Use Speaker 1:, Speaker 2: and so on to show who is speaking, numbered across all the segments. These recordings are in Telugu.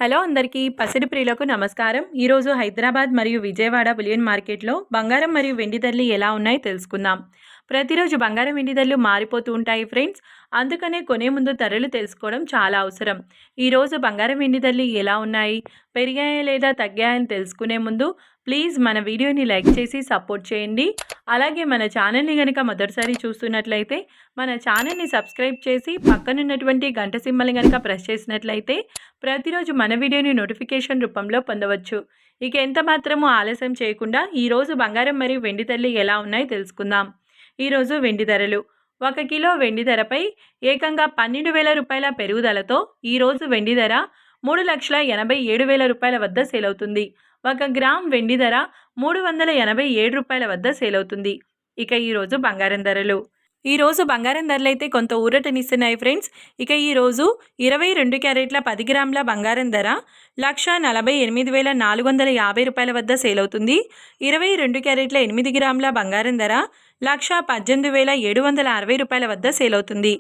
Speaker 1: హలో అందరికీ పసిడి ప్రియులకు నమస్కారం. ఈరోజు హైదరాబాద్ మరియు విజయవాడ బులియన్ మార్కెట్లో బంగారం మరియు వెండి ధరలు ఎలా ఉన్నాయో తెలుసుకుందాం. ప్రతిరోజు బంగారం వెండి ధరలు మారిపోతూ ఉంటాయి ఫ్రెండ్స్. అందుకనే కొనే ముందు ధరలు తెలుసుకోవడం చాలా అవసరం. ఈరోజు బంగారం వెండి ధరలు ఎలా ఉన్నాయి, పెరిగాయా లేదా తగ్గాయని తెలుసుకునే ముందు ప్లీజ్ మన వీడియోని లైక్ చేసి సపోర్ట్ చేయండి. అలాగే మన ఛానల్ని కనుక మొదటిసారి చూస్తున్నట్లయితే మన ఛానల్ని సబ్స్క్రైబ్ చేసి పక్కనున్నటువంటి గంట సింబల్ని కనుక ప్రెస్ చేసినట్లయితే ప్రతిరోజు మన వీడియోని నోటిఫికేషన్ రూపంలో పొందవచ్చు. ఇక ఎంత మాత్రము ఆలస్యం చేయకుండా ఈరోజు బంగారం మరియు వెండి ధరలు ఎలా ఉన్నాయో తెలుసుకుందాం. ఈరోజు వెండి ధరలు 1 కిలో వెండి ధరపై ఏకంగా 12,000 రూపాయల పెరుగుదలతో ఈరోజు వెండి ధర 3,87,000 రూపాయల వద్ద సేల్ అవుతుంది. 1 గ్రామ్ వెండి ధర 387 రూపాయల వద్ద సేల్ అవుతుంది. ఇక ఈరోజు బంగారం ధరలు. ఈరోజు బంగారం ధరలు అయితే కొంత ఊరటనిస్తున్నాయి ఫ్రెండ్స్. ఇక ఈరోజు 22 క్యారెట్ల 10 గ్రాముల బంగారం ధర 1,48,450 రూపాయల వద్ద సేల్ అవుతుంది. 22 క్యారెట్ల 8 గ్రాముల బంగారం ధర 1,18,760 రూపాయల వద్ద సేల్ అవుతుంది.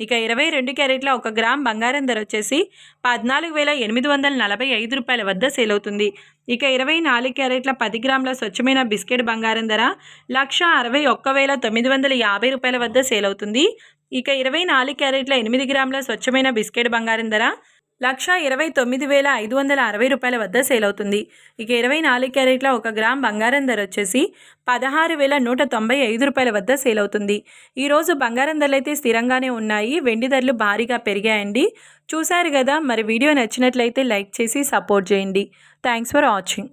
Speaker 1: ఇక 22 క్యారెట్ల 1 గ్రామ్ బంగారం ధర వచ్చేసి 14,845 రూపాయల వద్ద సేల్ అవుతుంది. ఇక 24 క్యారెట్ల 10 గ్రాముల స్వచ్ఛమైన బిస్కెట్ బంగారం ధర 1,61,950 రూపాయల వద్ద సేల్ అవుతుంది. ఇక 24 క్యారెట్ల 8 గ్రాముల స్వచ్ఛమైన బిస్కెట్ బంగారం ధర 1,29,560 రూపాయల వద్ద సేల్ అవుతుంది. ఇక 24 క్యారెట్ల 1 గ్రామ్ బంగారం ధర వచ్చేసి 16,195 రూపాయల వద్ద సేల్ అవుతుంది. ఈరోజు బంగారం ధరలు అయితే స్థిరంగానే ఉన్నాయి. వెండి ధరలు భారీగా పెరిగాయండి. చూశారు కదా, మరి వీడియో నచ్చినట్లయితే లైక్ చేసి సపోర్ట్ చేయండి. Thanks for watching.